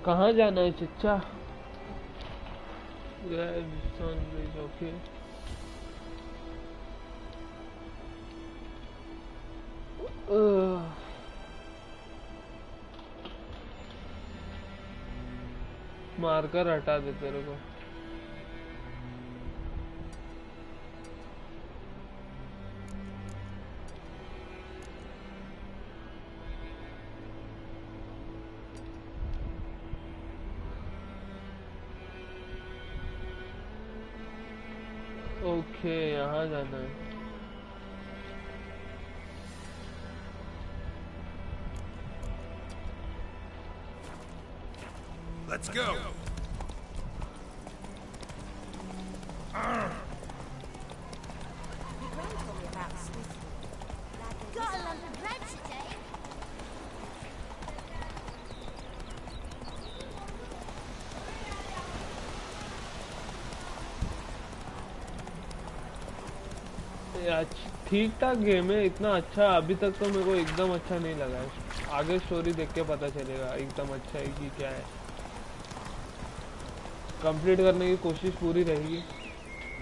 कहाँ जाना है चच्चा ओके मारकर हटा दे तेरे को ओके यहाँ जाना है Let's go. Got a lump of bread today. ठीक ठाक गेम है इतना अच्छा अभी तक तो मेरे को एकदम अच्छा नहीं लगा है आगे स्टोरी देख के पता चलेगा एकदम अच्छा है कि क्या है कंप्लीट करने की कोशिश पूरी रहेगी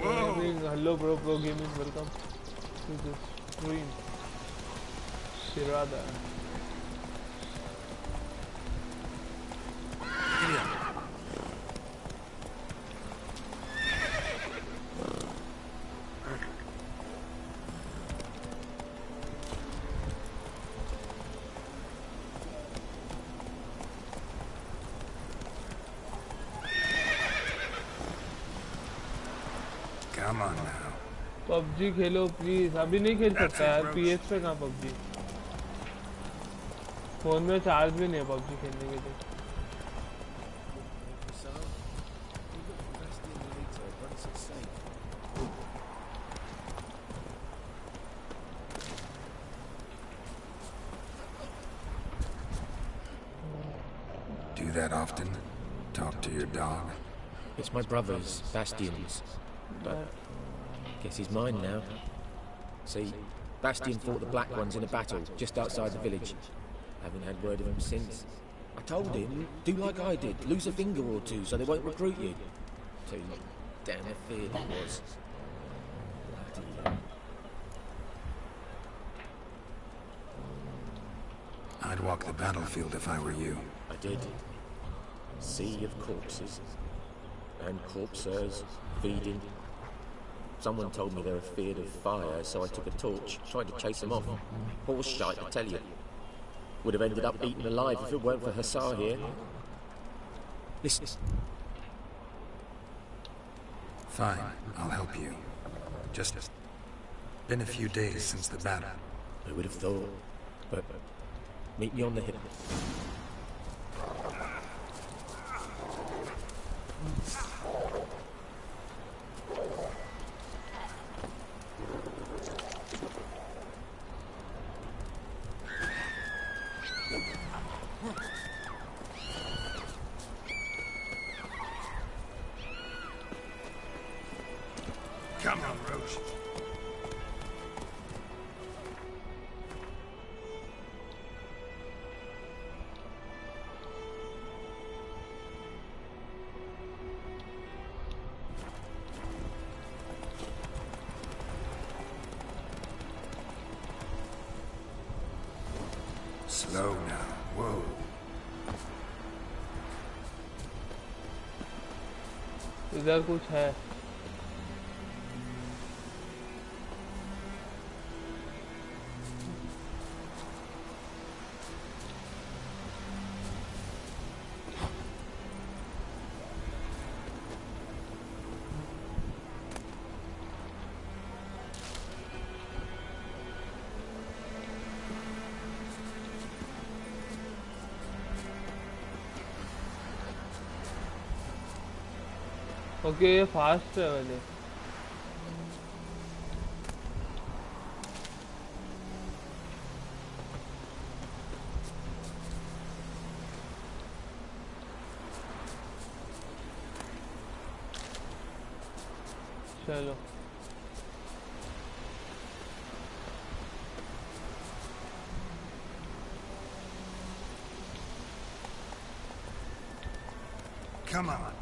hello pro gaming welcome to this stream शिरादा Come on now. PUBG खेलो प्लीज अभी नहीं खेल सकता यार PS पे कहाँ PUBG फोन में चार्ज भी नहीं है PUBG खेलने के लिए Do that often? Talk to your dog? It's my brother's, Bastion's. But guess he's mine now. See, Bastion fought the Black Ones in a battle just outside the village. Haven't had word of him since. I told him, do like I did, lose a finger or two so they won't recruit you. Too damn afeard it was. Bloody hell. I'd walk the battlefield if I were you. I did. Sea of corpses. And corpsers, feeding. Someone told me they were feared of fire, so I took a torch, tried to chase them off. Horse shite, I tell you. Would have ended up eaten alive if it weren't for Hussar here. Listen. Fine, I'll help you. Just been a few days since the battle. I would have thought, but meet me on the hill. Roach. Slow now. Whoa. इधर कुछ है. Okay ये fast travel है. चलो Come on.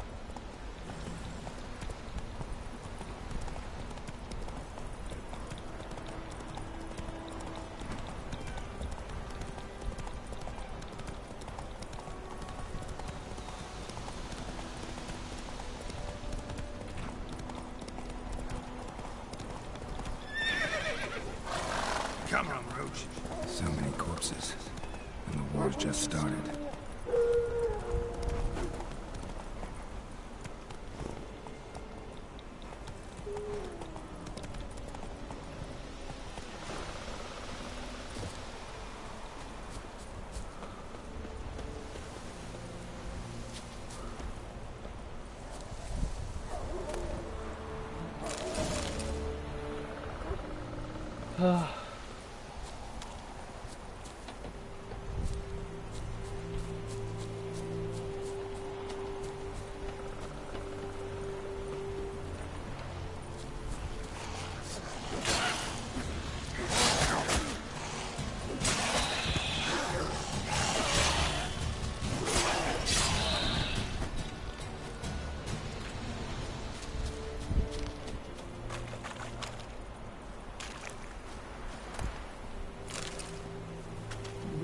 Come on, Roach. So many corpses. And the war's just started.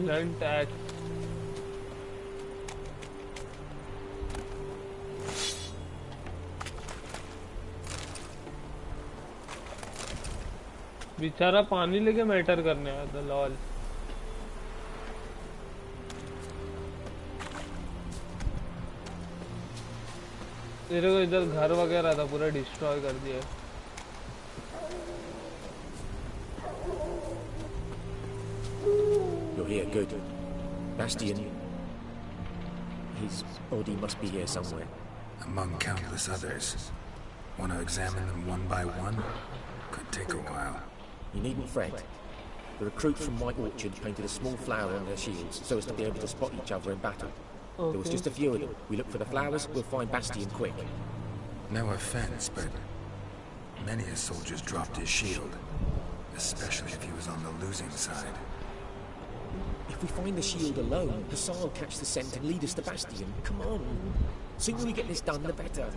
blunt axe. बेचारा पानी लेके matter करने आया था. लॉल. तेरे को इधर घर वगैरह था पूरा डिस्ट्रॉय कर दिया. You're here, good. Bastion. His body must be here somewhere. Among countless others. Want to examine them one by one? Could take a while. You needn't fret. The recruits from White Orchard painted a small flower on their shields so as to be able to spot each other in battle. Okay. There was just a few of them. We look for the flowers, we'll find Bastion quick. No offense, but many a soldier's dropped his shield. Especially if he was on the losing side. If we find the shield alone, Hassan will catch the scent and lead us to Bastion. Come on. Sooner we get this done, the better.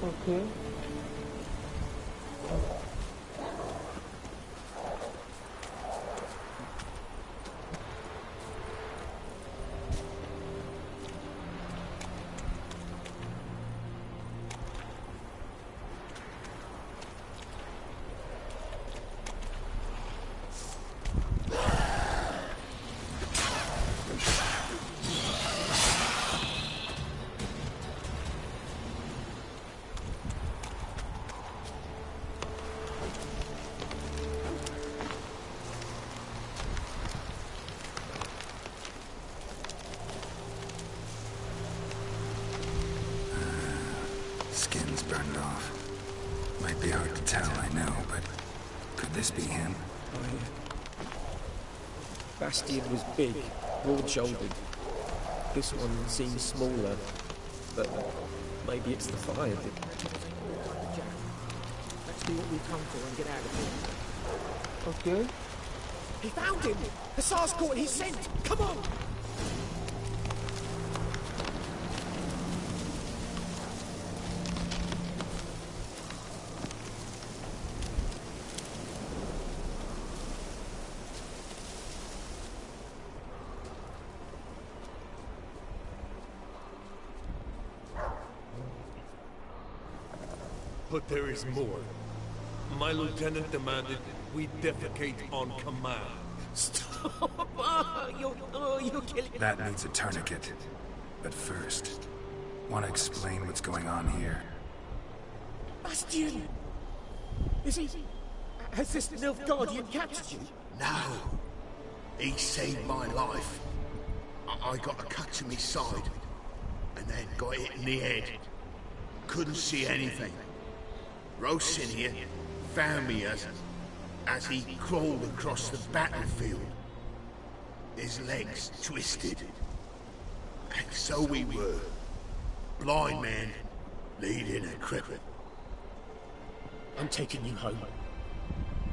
Okay. Skin's burned off. Might be hard to tell, I know, but could this be him? Bastion was big, broad-shouldered. This one seems smaller, but Maybe it's the fire. Let's do what we come for and get out of here. Okay. He found him! Hussar's caught his scent! Come on! But there is more. My lieutenant demanded we defecate on command. Stop! You're killing me. That needs a tourniquet. But first, want to explain what's going on here? Bastian! Is he... Has this Nilfgaardian captured you? No. He saved my life. I got a cut to my side, and then got hit in the head. Couldn't see anything. Rosin here found me as he crawled across the battlefield. His legs twisted. And so we were. Blind man leading a cripple. I'm taking you home.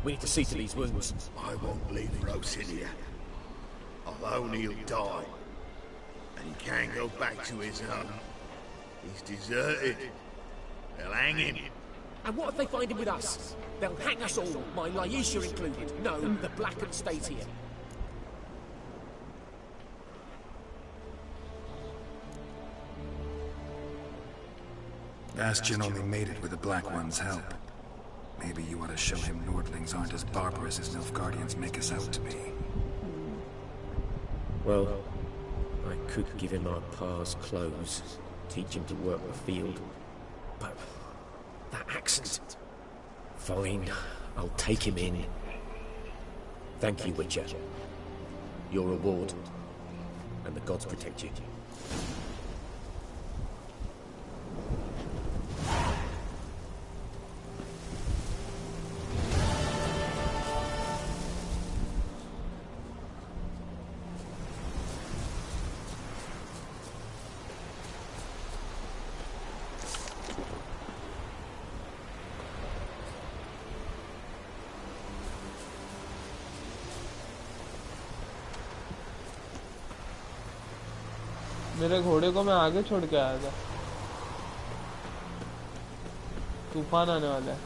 We need to see to these wounds. I won't leave Rosin here. Alone he'll die. And he can't go back to his home. He's deserted. They'll hang him. And what if they find him with us? They'll hang us all, my LGLÍIÍCLAVAN included. No, the Blackened stays here. Bastion only made it with the Black One's help. Maybe you ought to show him Nordlings aren't as barbarous as Nilfgaardians make us out to be. Well, I could give him our pa's clothes, teach him to work the field. But that accent... Fine, I'll take him in. Thank you, Witcher. Your reward. And the gods protect you. मेरे घोड़े को मैं आगे छोड़ के आया था। तूफान आने वाला है।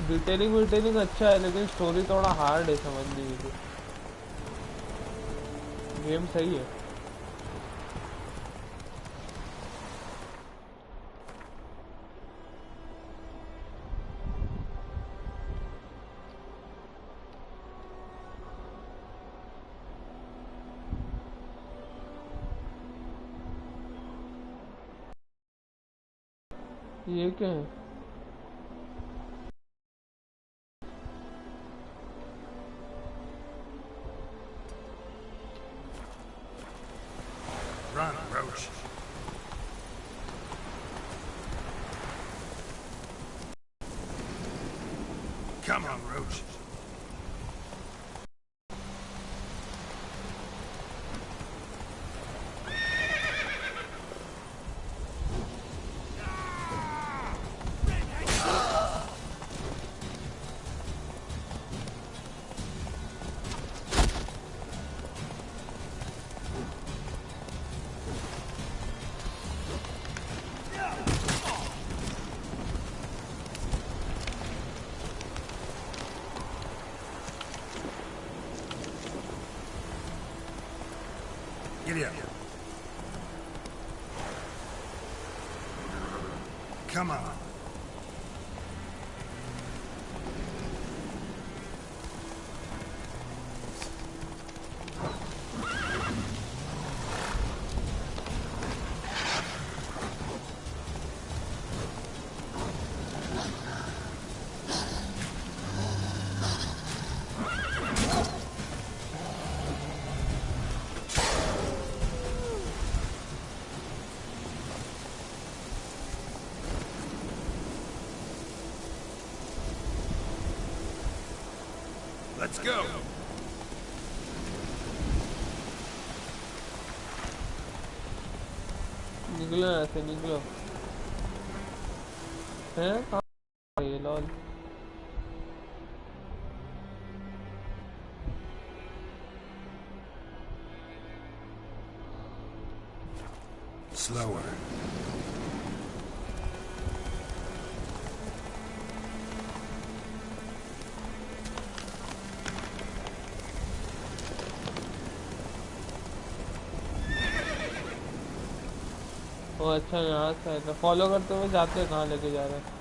डिटेलिंग अच्छा है लेकिन स्टोरी थोड़ा हार्ड है समझने के लिए। गेम सही है। ये क्या है? Run, Roach. Come on, Roach. Giddy up. Come on. Let's go. निकलो ऐसे निकलो हैं कहाँ ये लॉल Slower. ओ अच्छा यहाँ से फॉलो करते हुए जाते हैं कहाँ लेके जा रहे हैं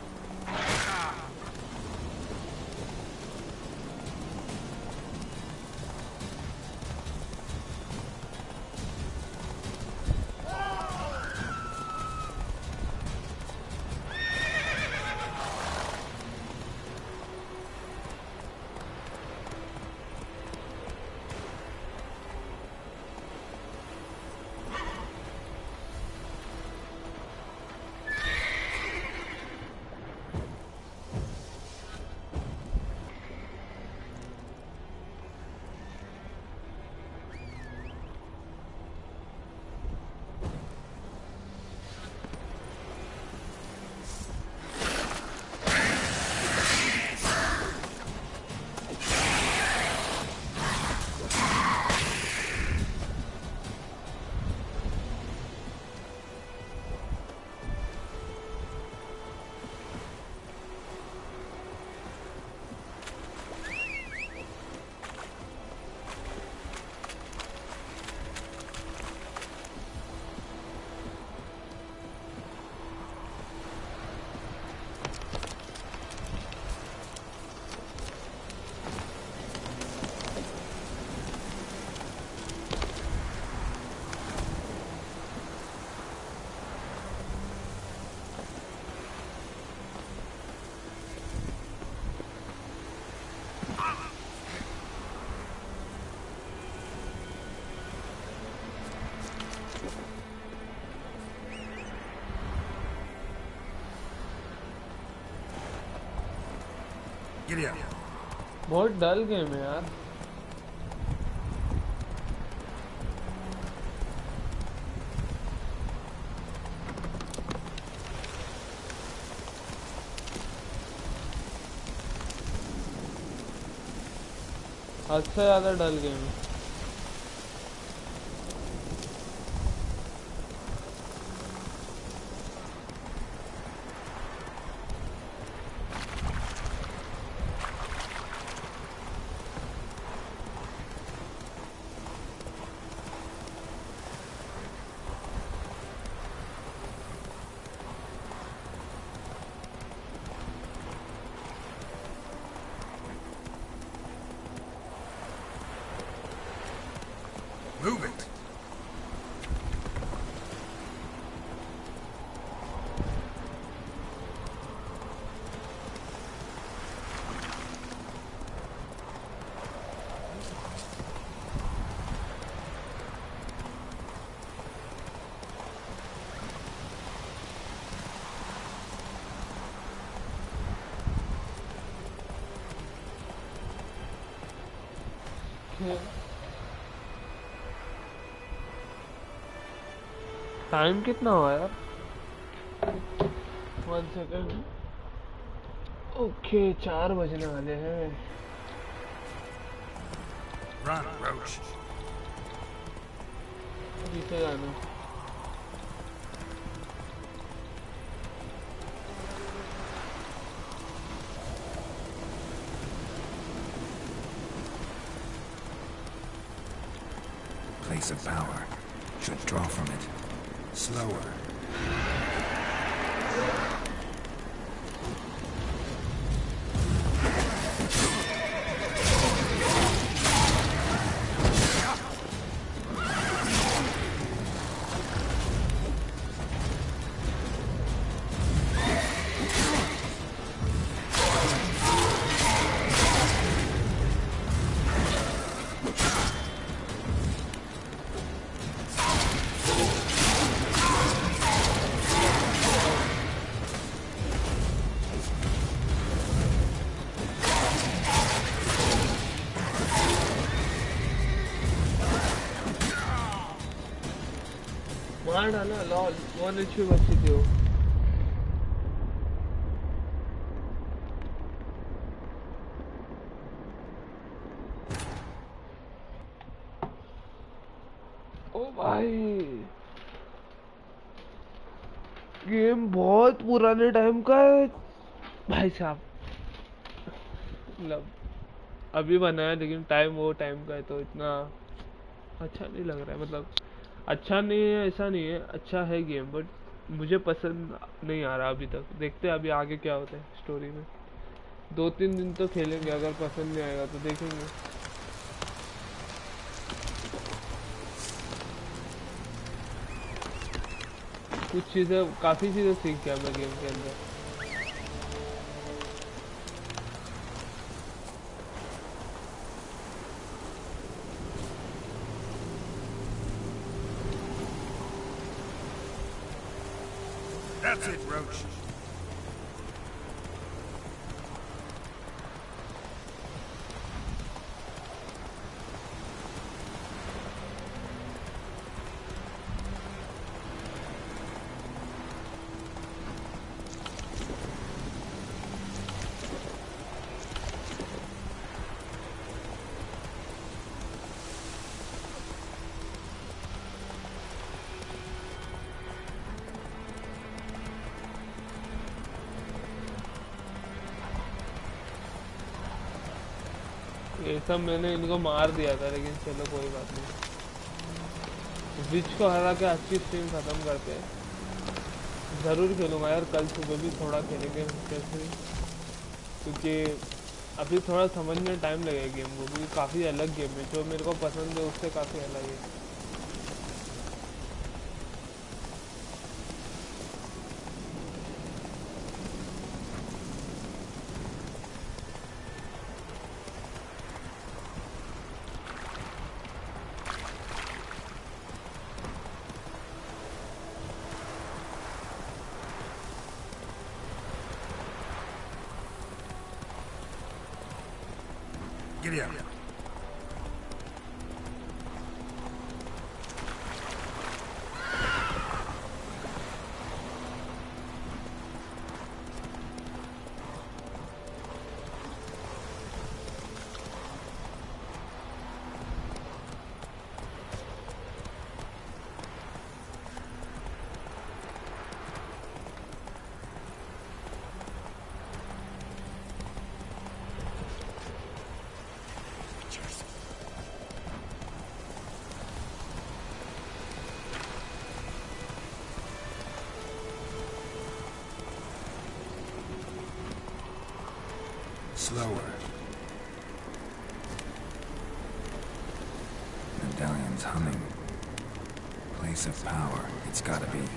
Giddy up. बहुत डल गेम है यार हद से ज़्यादा डल गेम है Move it. टाइम कितना हुआ यार 1 सेकंड ओके 4 बजने वाले हैं Run, Roach. पीछे जाना Place of power. Should draw from it. Slower. मार डाला लॉल 1 HP बची थी वो। ओ भाई गेम बहुत पुराने टाइम का है भाई साहब, मतलब अभी बनाया लेकिन टाइम वो टाइम का है तो इतना अच्छा नहीं लग रहा है। मतलब अच्छा नहीं है ऐसा नहीं है, अच्छा है गेम बट मुझे पसंद नहीं आ रहा अभी तक। देखते हैं अभी आगे क्या होता है स्टोरी में। 2-3 दिन तो खेलेंगे, अगर पसंद नहीं आएगा तो देखेंगे। कुछ चीज़ें काफ़ी चीज़ें सीख गया मैं गेम के अंदर। That's it, Roach. ये सब मैंने इनको मार दिया था, लेकिन चलो कोई बात नहीं। विच को हरा के आज की स्ट्रीम ख़त्म करते हैं। ज़रूर खेलूँगा यार, कल सुबह भी थोड़ा खेलेंगे कैसे, क्योंकि अभी थोड़ा समझने टाइम लगेगा गेम को, क्योंकि काफ़ी अलग गेम है। जो मेरे को पसंद है उससे काफ़ी अलग है। Giddy up. Slower. Medallion's humming. Place of power. It's gotta be.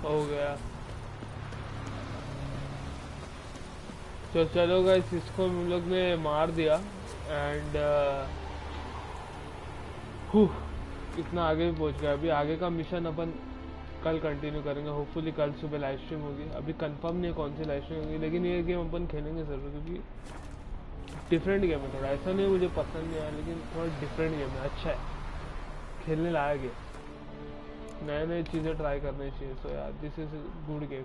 हो गया। तो चलो गाइस, इसको हम लोग ने मार दिया। एंड इतना आगे भी पहुंच गया। अभी आगे का मिशन अपन कल कंटिन्यू करेंगे। होपफुली कल सुबह लाइव स्ट्रीम होगी। अभी कंफर्म नहीं है कौन सी लाइव स्ट्रीम होगी, लेकिन ये गेम अपन खेलेंगे ज़रूर, क्योंकि डिफरेंट गेम है थोड़ा। ऐसा नहीं है मुझे पसंद नहीं आया, लेकिन थोड़ा डिफरेंट गेम है, अच्छा है, खेलने लायक है, नए नए चीज़ें ट्राई करनी चाहिए। सो यार दिस इज गुड गेम।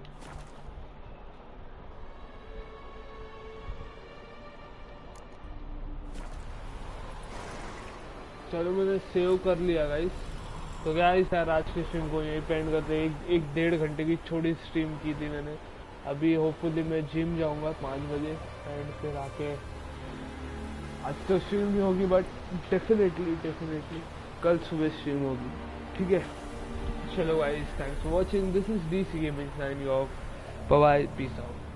चलो मैंने सेव कर लिया गाइस। तो गाइस यार आज की स्ट्रीम को यहीं पेंड करते हैं। एक 1.5 घंटे की छोटी स्ट्रीम की थी मैंने। अभी होपफुली मैं जिम जाऊंगा 5 बजे एंड फिर आके आज तो स्ट्रीम भी होगी, बट डेफिनेटली कल सुबह स्ट्रीम होगी, ठीक है। चलो guys, thanks for watching, this is DC Gaming signing off, bye bye, peace out.